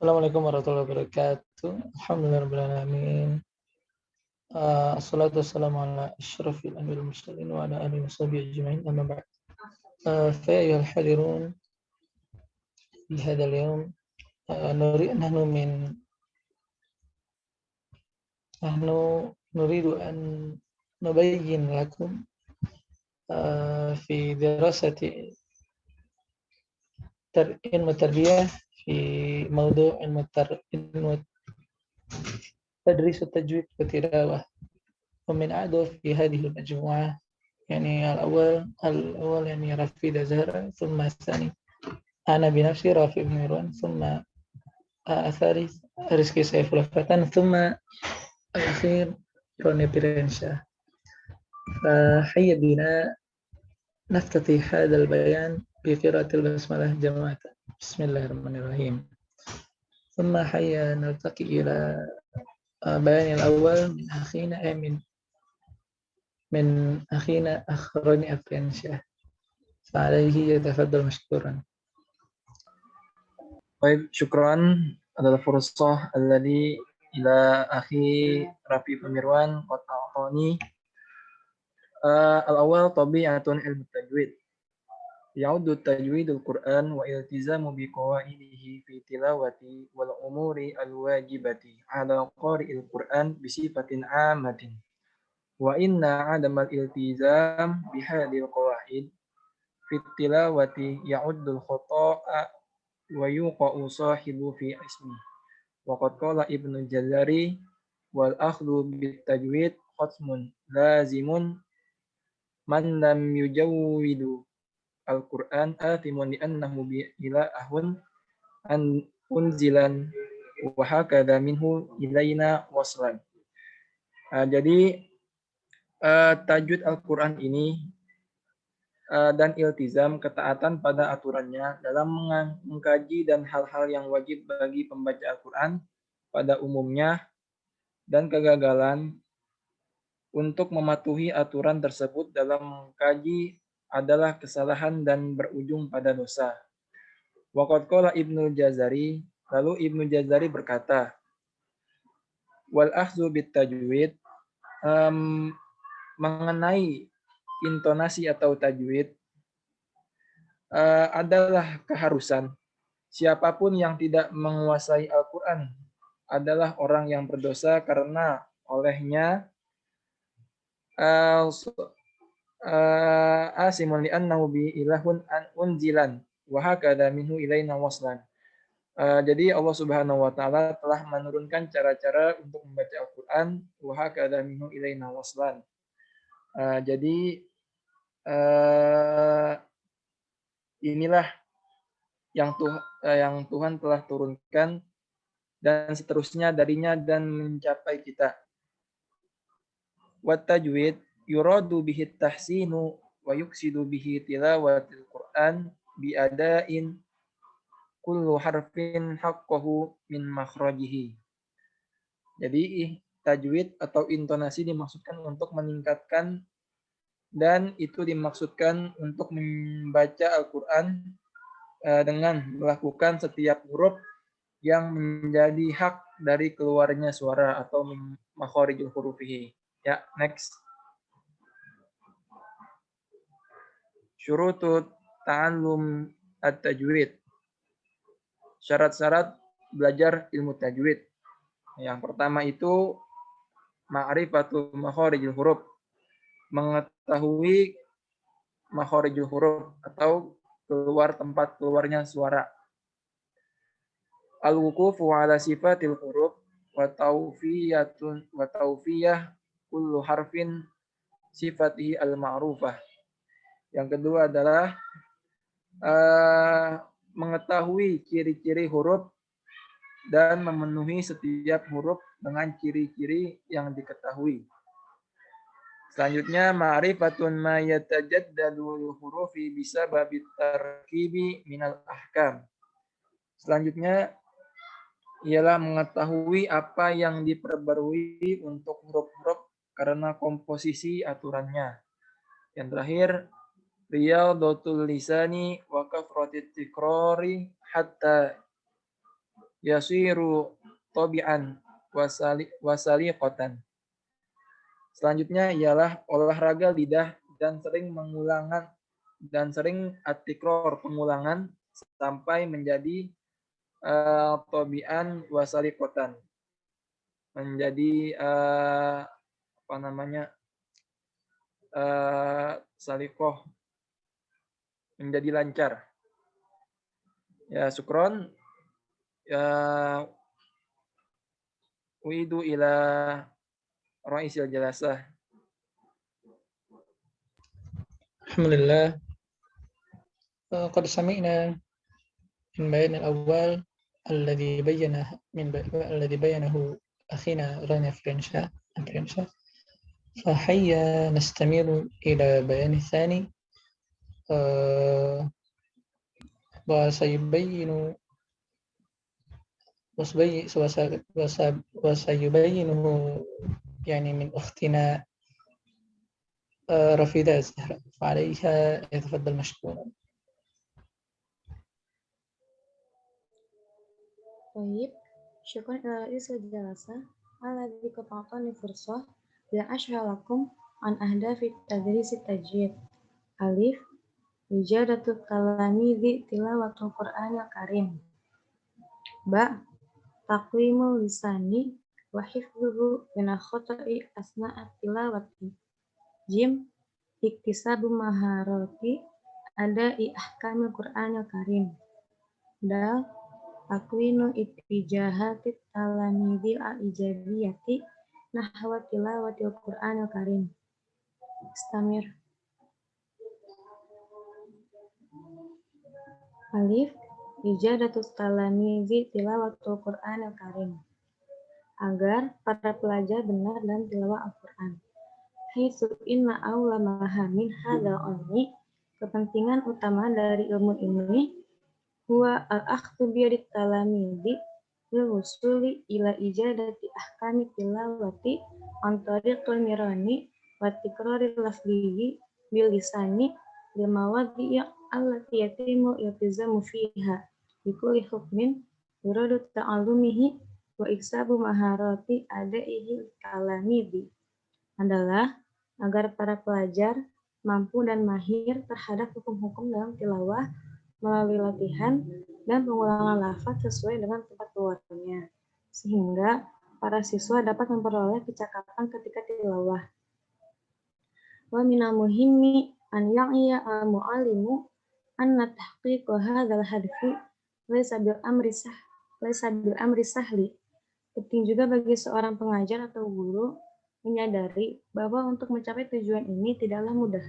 Assalamualaikum warahmatullahi wabarakatuh. Alhamdulillahirabbil alamin. Assalatu wassalamu ala asyrafil anbiya'il mursalin wa ala alihi washabihi ajma'in. Amma ba'd. Fa ya ayyuhal hadirun fi hadzal yawm nahnu min nahnu nuridu an nubayyin lakum fi dirasati ilmu tarbiyah fi mawdu' ilmu tadris at-tajwid wa tilawah. ومن أعضو في هذه المجموعة يعني الأول يعني رفيدة زهرة، ثم الثاني أنا بنفسي رافي بن مروان، ثم الثالث رزقي سيف الفتن، ثم الأخير روني برنشا. فحي بنا نفتتح هذا البيان بقراءة البسملة جماعة. بسم الله الرحمن الرحيم. ثم حي نلتقي إلى بيان الأول من أخينا من أخينا أخرني أفرنشا، فعليه يتفضل مشكورا. Baik, syukran adalah fursah alladhi ila akhi Rafi Pemirwan qad a'tani al-awwal tabi'atun ilmu tajwid. Ya'uddu tajwidul Qur'an wa iltizamu biqawaidihi fi tilawati wal umuri al-wajibati ala qari'il Qur'an bisifatin 'ammatin. Wa inna 'adamal iltizam bihadhil qawaid fi tilawati ya'uddul khata'a wa yuqa'u sahibu fi ismi. Wa qad qala Ibnu Jazari wal akhdhu bit tajwid khatmun lazimun man lam yujawwidu al-Qur'an athimun li annahu bi ilahun an unzilan wa hakadha minhu ilaina waslan. Jadi tajwid Al-Qur'an ini dan iltizam ketaatan pada aturannya dalam mengkaji dan hal-hal yang wajib bagi pembaca Al-Quran pada umumnya, dan kegagalan untuk mematuhi aturan tersebut dalam mengkaji adalah kesalahan dan berujung pada dosa. Waqad qala Ibnu Jazari, lalu Ibnu Jazari berkata, wal akhzu bit tajwid, mengenai intonasi atau tajwid adalah keharusan. Siapapun yang tidak menguasai Al-Quran adalah orang yang berdosa karena olehnya asimun li'annahu bi ilahun an unjilan wa hakadha minhu ilaina waslan. Jadi Allah Subhanahu wa taala telah menurunkan cara-cara untuk membaca Al-Quran wa hakadha minhu ilaina waslan. Jadi inilah yang Tuhan telah turunkan dan seterusnya darinya dan mencapai kita. Wat tajwid yuradu bihi tahsinu wa yuksidu bihi tilawatil Qur'an bi adain kullu harfin haqqahu min makhrajihi. Jadi tajwid atau intonasi dimaksudkan untuk meningkatkan, dan itu dimaksudkan untuk membaca Al-Quran dengan melakukan setiap huruf yang menjadi hak dari keluarnya suara atau makharijul hurufihi. Ya, next. Syurutut ta'allum at-tajwid. Syarat-syarat belajar ilmu tajwid. Yang pertama itu ma'rifatu makharijul huruf. Mengetahui makharijul huruf atau tempat keluarnya suara. Al-wuqufu ala sifatil huruf wa tawfiyah kullu harfin sifatihi al-ma'rufah. Yang kedua adalah mengetahui ciri-ciri huruf dan memenuhi setiap huruf dengan ciri-ciri yang diketahui. Selanjutnya ma'rifatun ma yatajaddadul hurufi bisababit tarkibi minal ahkam. Selanjutnya ialah mengetahui apa yang diperbarui untuk huruf-huruf karena komposisi aturannya. Yang terakhir, riyadatul lisani wa kafratit tikrari hatta yasiru tabi'an wasaliqatan. Selanjutnya ialah olahraga lidah dan sering atikror pengulangan sampai menjadi tabi'an wasaliqatan. Menjadi salikoh, menjadi lancar. Ya sukron, ya uidu ila ra'isil jalasah. Alhamdulillah. قد سمعنا من بيان الأول الذي بينه أخينا رانيا فرنشا. فهيا نستمر إلى بيان الثاني، وسيبينه يعني من أختنا رفيدة الزهراء، فعليها يتفضل مشكورا. طيب، شكرا إلى رئيس الجلسة الذي قطعتني فرصة لأشرح لكم عن أهداف تدريس التجويد. ألف، إجادة التلاميذ تلاوة القرآن الكريم. ب، تقويم اللسان وحفظه من الخطأ أثناء التلاوة. ج، اكتساب مهارات أداء أحكام القرآن الكريم. د، تكوين اتجاهات التلاميذ الإيجابية نحو تلاوة القرآن الكريم. استمر. ألف، إجادة التلاميذ تلاوة القرآن الكريم. Agar para pelajar benar dalam tilawah Al-Quran. Haitsu inna awla mahamin hadzal ilmi, kepentingan utama dari ilmu ini huwa al-akhdhu biyadit talamidi lil wusuli ila ijadati ahkami tilawati an tariqil mirani wa tikrari lafzihi bil lisani lil mawadi'i allati yatimu iltizamu fiha bi kulli hukmin yuradu ta'allumihi wa iksabu maharati adaihi talamidi, adalah agar para pelajar mampu dan mahir terhadap hukum-hukum dalam tilawah melalui latihan dan pengulangan lafaz sesuai dengan tempat keluarnya, sehingga para siswa dapat memperoleh kecakapan ketika tilawah. Wa minal muhimmi an ya'iya al-mu'allimu anna tahqiqa hadzal hadfi laysa bil amri sahli. Penting juga bagi seorang pengajar atau guru menyadari bahwa untuk mencapai tujuan ini tidaklah mudah.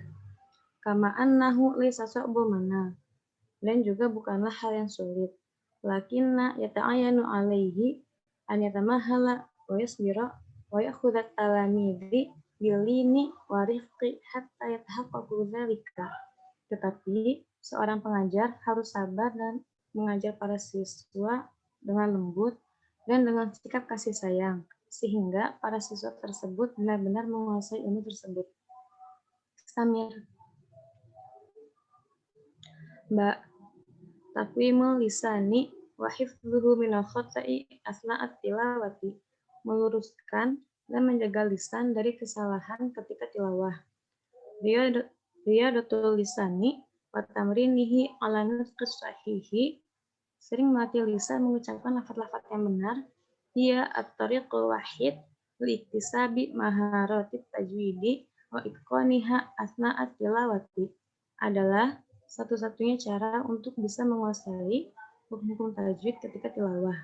Kama annahu laysa sa'bu manal, dan juga bukanlah hal yang sulit. Lakinna yata'ayanu alaihi an yatamahala wa yasbira wa ya'khudha talamidi bilini wa rifqi hatta yatahaqqaqu dzalika. Tetapi seorang pengajar harus sabar dan mengajar para siswa dengan lembut dan dengan sikap kasih sayang, sehingga para siswa tersebut benar-benar menguasai ilmu tersebut. Samir. Mbak, takwimul lisani wa hifdzuhu minal khata'i asna'at tilawati, meluruskan dan menjaga lisan dari kesalahan ketika tilawah. Riyadatul lisani wa tamrinihi ala nutqis sahihi, sering melatih lisan mengucapkan lafaz-lafaz yang benar. Ia at-tariqul wahid li-iktisabi maharatit tajwidi wa itqaniha asna'at tilawati, adalah satu-satunya cara untuk bisa menguasai hukum tajwid ketika tilawah.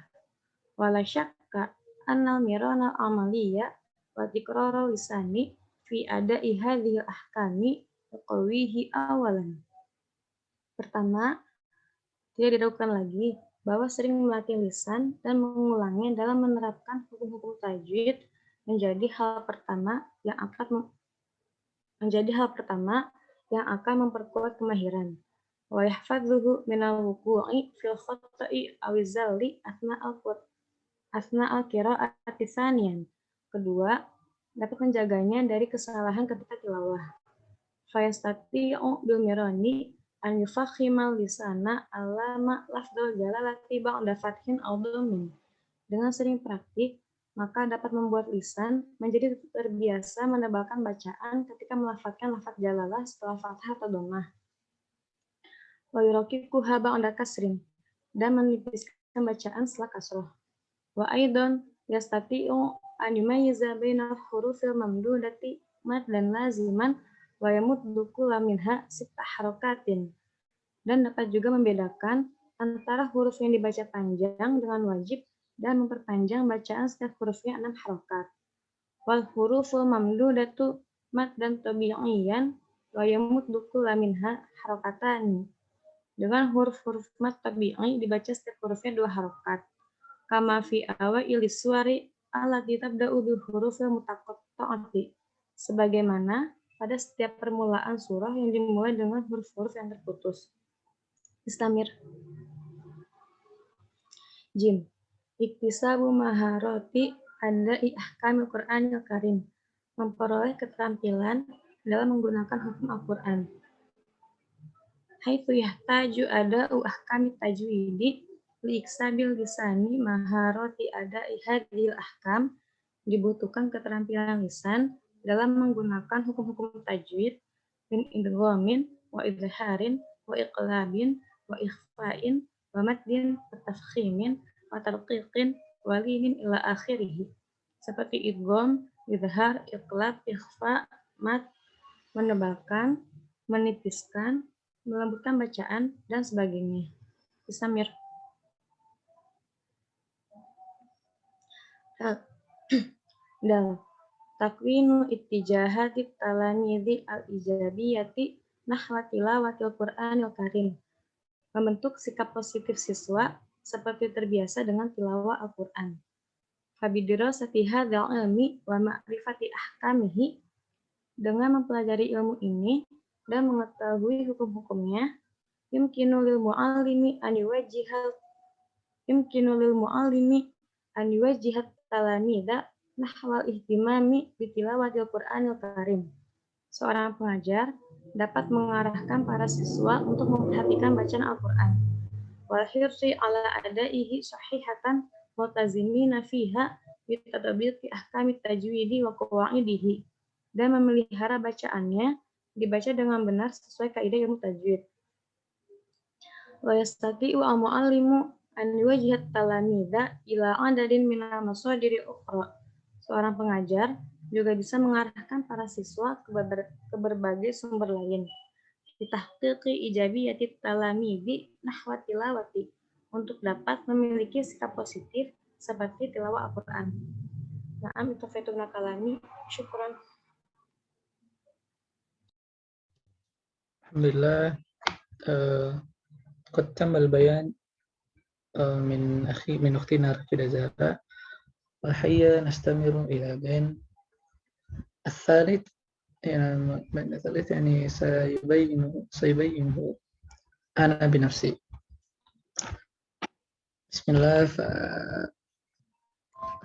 Wala syakka annal mirana amaliyya wa tikrara lisani fi ada'i hadhil ahkami qawihi awalan. Pertama, tidak diragukan lagi bahwa sering melatih lisan dan mengulangnya dalam menerapkan hukum-hukum tajwid menjadi hal pertama yang akan memperkuat kemahiran. Wa yahfadzuhu minal wuqu'i fil khata'i awiz zalli asna'al qira'ati tsaniyan. Kedua, dapat menjaganya dari kesalahan ketika tilawah. Fa yastati'u bil mirani an yufakhimal lisana alama lafdul jalalati ba'da fathin aw dhammin. Dengan sering praktik, maka dapat membuat lisan menjadi terbiasa menebalkan bacaan ketika melafadzkan lafadz jalalah setelah fathah atau dhammah. Wa yuraqiquha ba'da kasrin, dan menipiskan bacaan setelah kasroh. Wa aidon yastati'u an yumayyiza baina hurufil mamdudati mad dan laziman wa yamuddu kulla minha sitta harakatin. Dan dapat juga membedakan antara huruf yang dibaca panjang dengan wajib dan memperpanjang bacaan setiap hurufnya 6 harokat. Wal huruful mamdudatu mad dan tabi'iyan wa yamuddu kulla minha harokatani. Dengan huruf-huruf mad tabi'i dibaca setiap hurufnya 2 harokat. Kama fi awaili suwari allati tabda'u bi hurufil mutaqatta'ati. Sebagaimana pada setiap permulaan surah yang dimulai dengan huruf-huruf yang terputus. Istamir. Jim. Iktisabu maharoti adai ahkamil Qur'anil Karim. Memperoleh keterampilan dalam menggunakan hukum Al-Qur'an. Haitsu yahtaju ada'u ahkamit tajwidi liiksabil lisani maharoti adai hadhil ahkam. Dibutuhkan keterampilan lisan dalam menggunakan hukum-hukum tajwid min idghamin wa idharin wa iqlabin wa ikhfa'in wa maddin wa tafkhimin wa tarqiqin wa linin ila akhirih. Seperti idgham, idhar, iqlab, ikhfa, mad, menebalkan, menipiskan, melembutkan bacaan, dan sebagainya. Istamir. Dal. Takwinu ittijahati talamidhi al-ijabiyati nahwa tilawatil Qur'anil Karim. Membentuk sikap positif siswa seperti terbiasa dengan tilawah Al-Qur'an. Fabidirasati hadzal ilmi wa ma'rifati ahkamihi. Dengan mempelajari ilmu ini dan mengetahui hukum-hukumnya, yumkinu lil muallimi an yuwajjihat talamida nahwal ihtimami bitilawatil Qur'anil Karim. Seorang pengajar dapat mengarahkan para siswa untuk memperhatikan bacaan Al-Qur'an. Wal hirsi ala adaihi sahihatan multazimina fiha bitadabbiqi ahkamit tajwidi wa qawaidihi. Dan memelihara bacaannya dibaca dengan benar sesuai kaidah ilmu tajwid. Wa yastati'u al-muallimu an yuwajjihat talamida ila adadin minal masadiri ukhra. Seorang pengajar juga bisa mengarahkan para siswa ke berbagai sumber lain. Ditahqiqi ijabiyati talamidi nahwa tilawati, untuk dapat memiliki sikap positif seperti tilawah Al-Qur'an. Na'am, itu fituna kalami. Syukran. Alhamdulillah. قد تم البيان من أختنا رفيدة زهراء. والحقيقة نستمر إلى بين الثالث. يعني سيبينه أنا بنفسي. بسم الله.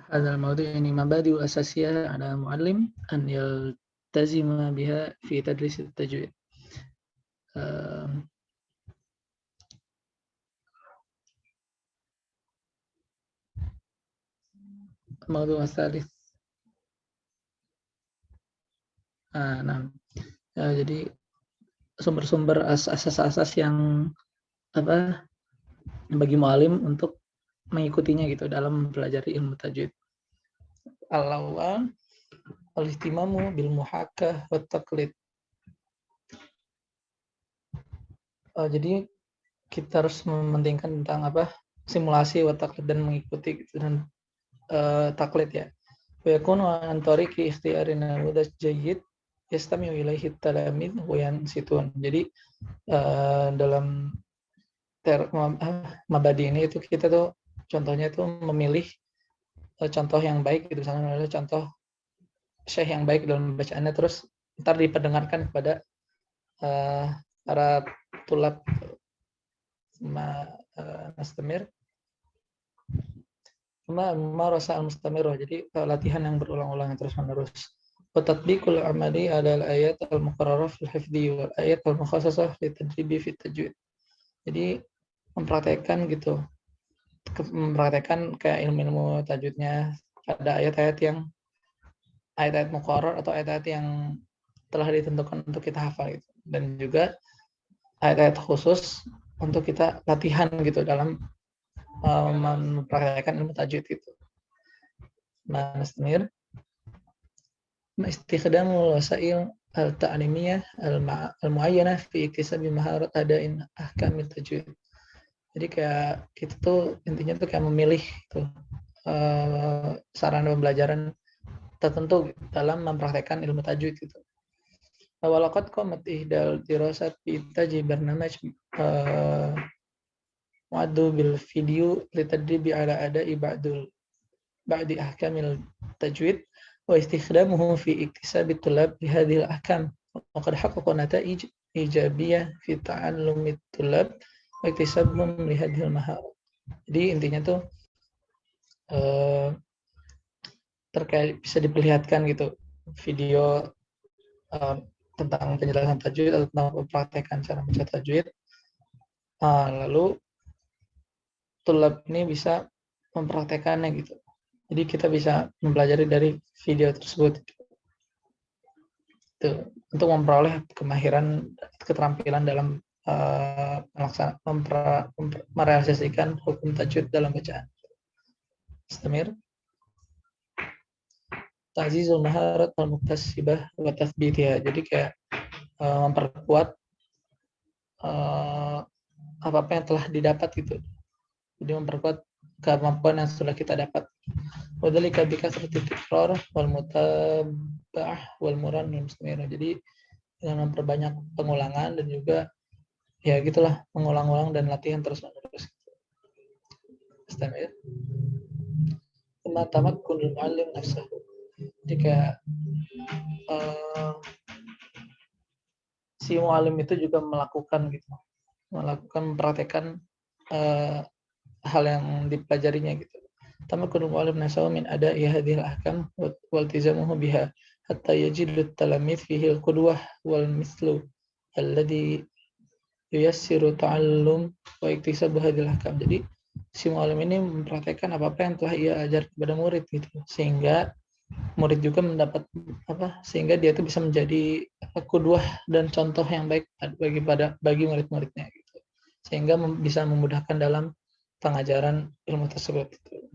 هذا الموضوع يعني مبادئ أساسية على المعلم أن يلتزم بها في تدريس التجويد. الموضوع الثالث. Nah, jadi sumber-sumber asas-asas yang bagi mu'alim untuk mengikutinya gitu dalam mempelajari ilmu tajwid. Al-awwal al-ihtimamu bil muhakkah wa taqlid. Jadi kita harus mementingkan tentang simulasi wa taqlid dan mengikuti gitu, dan taklid ya. Wa yakunu an tariqi ikhtiyari namudaj jayyid yastami'u ilaihi talamid wa yansitun. Jadi dalam mabadi ini itu kita tuh contohnya itu memilih contoh yang baik gitu, misalnya ada contoh syekh yang baik dalam bacaannya, terus ntar diperdengarkan kepada para tulab mustamir marasa al-mustamirah. Jadi latihan yang berulang-ulang terus menerus. وتطبيق العملي على الآيات المقررة في الحفظ والآيات المخصصة للتدريب في التجويد. Jadi mempraktekkan gitu, mempraktekkan kayak ilmu-ilmu tajwidnya pada ayat-ayat muqarrar atau ayat-ayat yang telah ditentukan untuk kita hafal gitu. Dan juga ayat-ayat khusus untuk kita latihan gitu dalam mempraktekkan ilmu tajwid itu. Nasmir istikhdamul wasail al-ta'limiyah al-mu'ayyanah fi iktisabi maharat ada'in ahkamit tajwid. Jadi kayak kita tuh intinya tuh kayak memilih tuh sarana pembelajaran tertentu dalam mempraktekkan ilmu tajwid itu. Walaqad qamat ihdal dirasat bi tajwid barnamaj mu'addu bil video litadribi ala ada'i ba'di ahkamil tajwid wa istikhdamuhu fi iktisabi tulab bihadhil ahkam wa qad haqqaqa nata'ij ijabiyah fi ta'allumi tulab wa iktisabhum lihadhil maharat. Jadi intinya tuh terkait bisa diperlihatkan gitu video tentang penjelasan tajwid atau tentang mempraktekkan cara membaca tajwid. Lalu tulab ini bisa mempraktekannya gitu. Jadi kita bisa mempelajari dari video tersebut gitu, untuk memperoleh kemahiran, keterampilan dalam merealisasikan hukum tajwid dalam bacaan. Istamir. Ta'zizul maharat al-muktasibah wa tathbitiha. Jadi kayak memperkuat apa yang telah didapat gitu. Jadi memperkuat kemampuan yang sudah kita dapat. Wadzalika bi kasrati tikrar wal mutaba'ah wal muran mustamir. Jadi dengan memperbanyak pengulangan dan juga ya gitulah, mengulang-ulang dan latihan terus-menerus. Istamir. Tamakkunul muallim nafsahu. Jadi kayak si muallim itu juga melakukan mempraktekkan hal yang dipelajarinya gitu. Tamakkunul muallim nafsahu min ada'i hadhil ahkam wal tizamuhu biha hatta yajidu at-talamidh fihi al-qudwah wal mislu alladhi yuyassiru ta'allum wa iktisabu hadhil ahkam. Jadi si muallim ini mempraktekkan apa-apa yang telah ia ajar kepada murid gitu, sehingga murid juga mendapat sehingga dia itu bisa menjadi qudwah dan contoh yang baik bagi murid-muridnya gitu, sehingga bisa memudahkan dalam pengajaran ilmu tersebut gitu.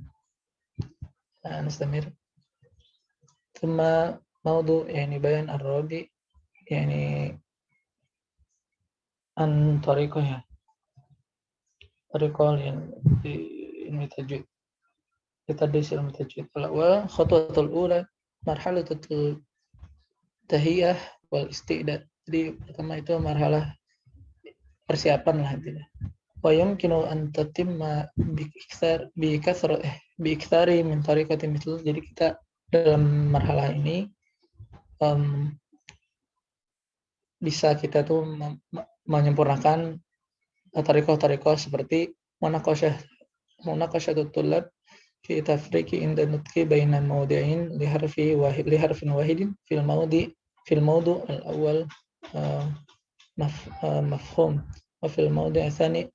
Nastamir. Thumma mawdu bayan ar-rabi an tariqah ya. Tariqah yang di ilmu tajwid. Tadris ilmu tajwid. Al-awwal khatwatul ula marhalatul tahiyah wal istidad. Jadi pertama itu marhalah persiapan lah intinya. Wa yumkinu an tatimma bi iktsari min tariqatin mithlu. Jadi kita dalam marhalah ini bisa kita tuh menyempurnakan tariqah seperti munaqashatut tulab fi tafriqi inda nutqi baina mawdi'in li harfin wahidin fil mawdu' al-awwal mafhum wa fil mawdi' ats-tsani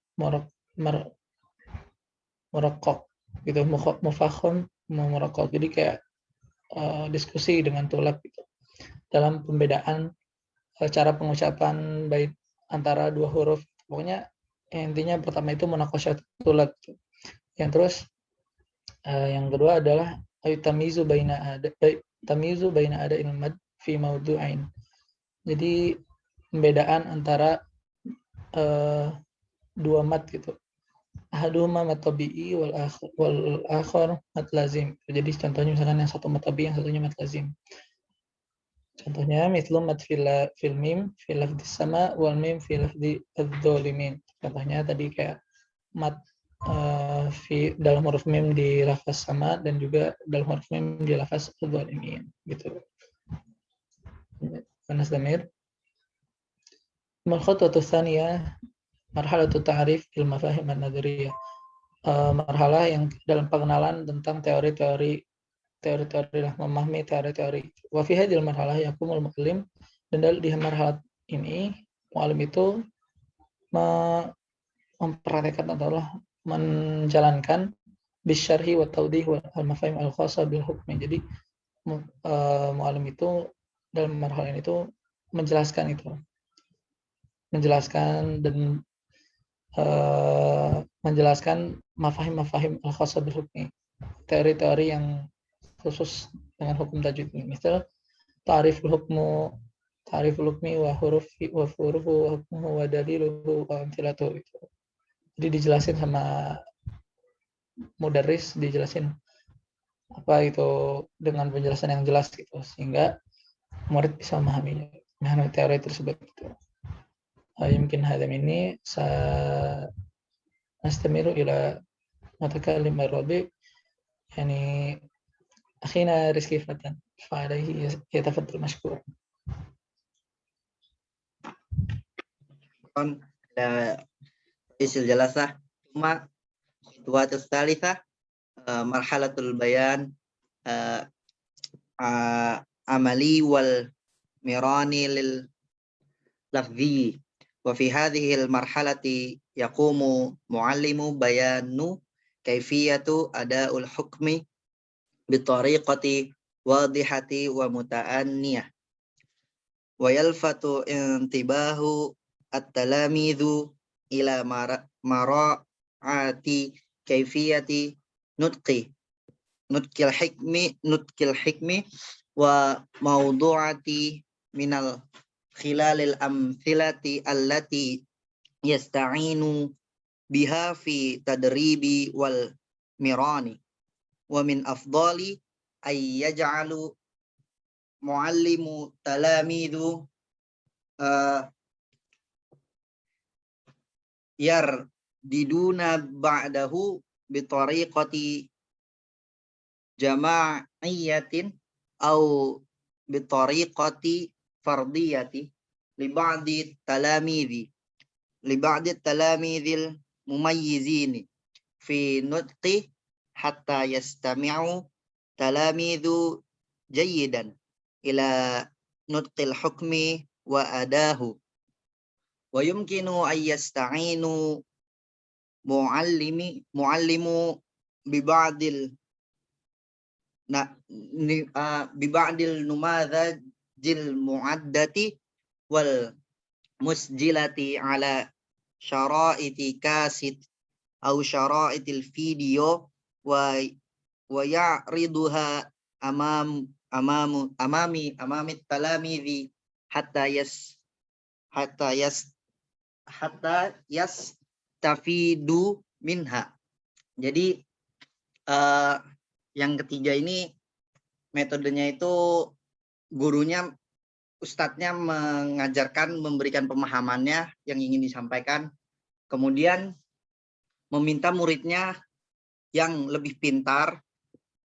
muraqqaq gitu, mufakham muraqqaq. Jadi kayak diskusi dengan tulab gitu dalam pembedaan cara pengucapan baik antara dua huruf. Pokoknya intinya pertama itu munaqashatut tulab. Yang terus yang kedua adalah tamizu baina ada ilmad fi mawdu'ain. Jadi pembedaan antara dua mad gitu. Ahaduhuma mad tabi'i wal akhar mad lazim. Jadi contohnya misalkan yang satu mad tabi'i, yang satunya mad lazim. Contohnya mislu mad fil mim fi lafdhi sama wal mim fi lafdhi adz-dzalimin. Contohnya tadi kayak mad dalam huruf mim di lafaz sama dan juga dalam huruf mim di lafaz adz-dzalimin gitu. Panas damir. Al-khatwatu tsaniyah marhalatu ta'rif il mafahim an-nadhariyah. Marhalah yang dalam pengenalan tentang teori-teori teori-teori lah, memahami teori-teori. Wa fi hadhil marhalah yakumul muallim, dan di marhalah ini muallim itu mempraktekkan adalah menjalankan bisyarhi wa tawdih wal mafahim al khassa bil hukmi. Jadi muallim itu dalam marhalah ini itu menjelaskan dan menjelaskan mafahim al khassa bil hukmi, teori-teori yang khusus dengan hukum tajwid ini. Misal ta'riful hukmi wa hurufi wa furuhu wa hukmuhu wa daliluhu wa amthilatuhu itu. Jadi dijelasin sama mudarris, dijelasin apa itu dengan penjelasan yang jelas gitu, sehingga murid bisa memahami teori tersebut gitu. Mungkin hadam ini nastamiru ila mutakallim ar-rabi, yani akhina Rizky Fatan, fa'alaihi yatafaddal mashkur. Isil jalasah cuma khutwatus tsalitsah marhalatul bayan amali wal mirani lil lafzi wa fi hadhihi al marhalati yaqumu muallimu bayanu kaifiyatu ada'ul hukmi bitariqati wadihati wa muta'anniyah wa yalfatu intibahu at-talamidhu ila mara'ati kaifiyati nutqil hikmi wa mawdu'ati minal khilalil amthilati allati yasta'inu biha fi tadribi wal mirani wa min afdali ay yaj'alu muallimu talamidhu yardiduna ba'dahu bitariqati jama'iyyatin au bitariqati fardiyati li ba'di talamidhil mumayyizini fi nutqi hatta yastami'u talamidhu jayyidan ila nutqil hukmi wa adahu wa yumkinu ay yasta'inu muallimu biba'dil numadhajil mu'addati wal musjilati ala syara'iti kasit au syara'itil video wa ya'riduha amami talamidhi hatta yastafidu minha. Jadi yang ketiga ini metodenya itu gurunya, ustadznya mengajarkan, memberikan pemahamannya yang ingin disampaikan, kemudian meminta muridnya yang lebih pintar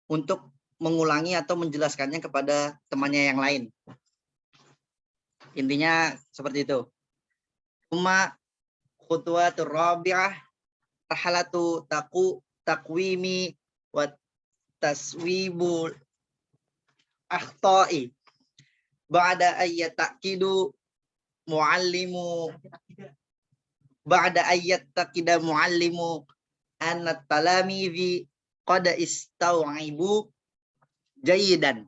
untuk mengulangi atau menjelaskannya kepada temannya yang lain. Intinya seperti itu. Cuma khutwatur rabi'ah rahalatu takwimi wa taswibul akhta'i ba'da ayat takidu muallimu anna talamidhi qad istau'ibu jayidan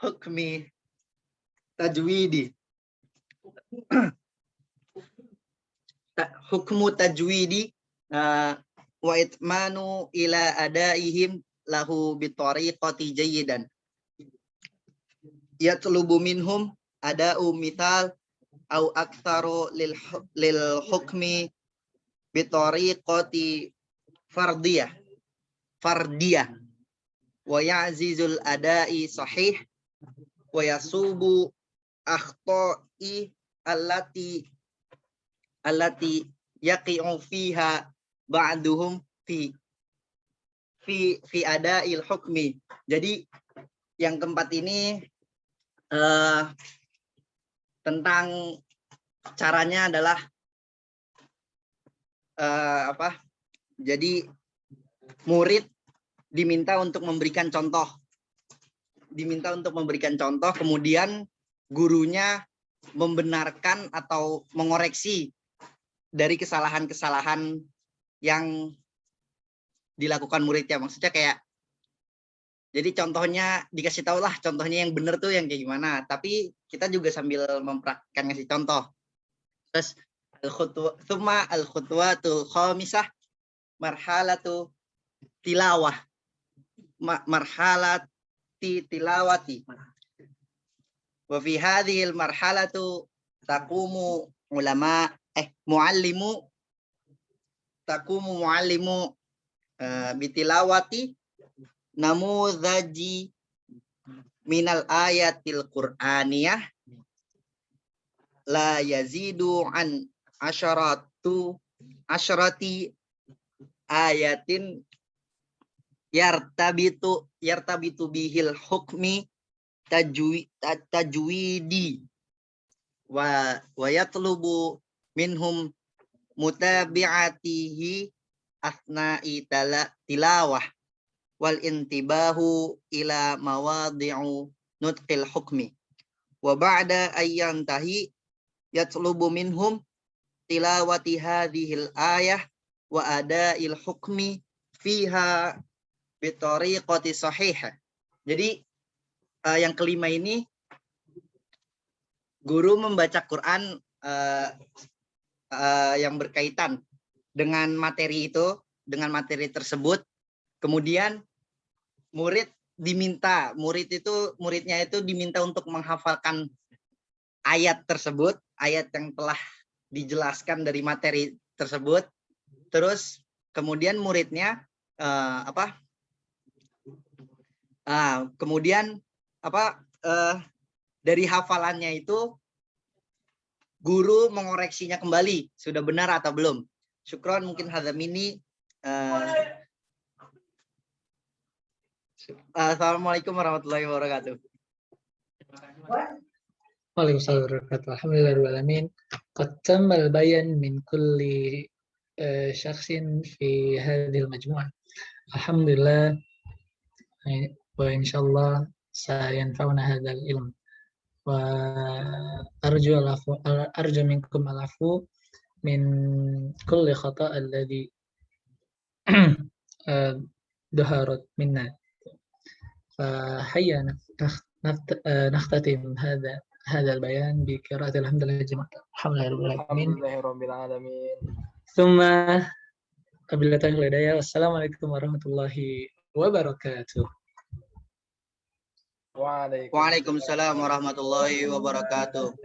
hukmi tajwidi hukmu tajwidi wa itmanu ila adaihim lahu bitariqati jayidan yatlubu minhum ada'u mithal au aktsaru lil hukmi bitariqati fardiyah wa ya'zizul ada'i sahih wa yasubu akhta'i allati yaqi'u fiha ba'duhum fi ada'il hukmi. Jadi yang keempat ini tentang caranya adalah Jadi murid diminta untuk memberikan contoh. Kemudian gurunya membenarkan atau mengoreksi dari kesalahan-kesalahan yang dilakukan muridnya. Maksudnya kayak, jadi contohnya dikasih tahu lah, contohnya yang benar tuh yang kayak gimana. Tapi kita juga sambil mempraktikkan ngasih contoh. Terus al-khutwatul khamisah marhalatu tilawah. Marhalati tilawati. Wa fi hadhil marhalatu taqumu muallimu bitilawati namudzaji minal ayatil qur'aniyah la yazidu an asyrati ayatin yartabitu bihil hukmi tajwidi wa yatlubu minhum mutabi'atihi asna'i tilawah wal intibahu ila mawadi'u nutqil hukmi wa ba'da ayyantahi yatlubu minhum tilawati hadhil ayah wa ada'il hukmi fiha bitariqati sahihah. Jadi yang kelima ini guru membaca Quran yang berkaitan dengan materi itu, dengan materi tersebut. Kemudian muridnya itu diminta untuk menghafalkan ayat tersebut, ayat yang telah dijelaskan dari materi tersebut. Terus kemudian muridnya dari hafalannya itu guru mengoreksinya kembali, sudah benar atau belum. Syukron, mungkin hadzam ini. Assalamualaikum warahmatullahi wabarakatuh. Waalaikumsalam warahmatullahi wabarakatuh. Alhamdulillahirabbil alamin. Qad tammal bayan min kulli syakhsin fi hadhihi al-majmu'ah. Alhamdulillah, wa insyaallah sayanfa'una hadzal ilm. Wa arju minkum al-'afwa min kulli khata' alladhi dhaharat minna. فحيا نختتم هذا البيان بقراءة الحمد لله جميعا. الحمد لله رب العالمين. ثم وبالله الهداية والسلام عليكم ورحمة الله وبركاته. Waalaikumsalam warahmatullahi wabarakatuh.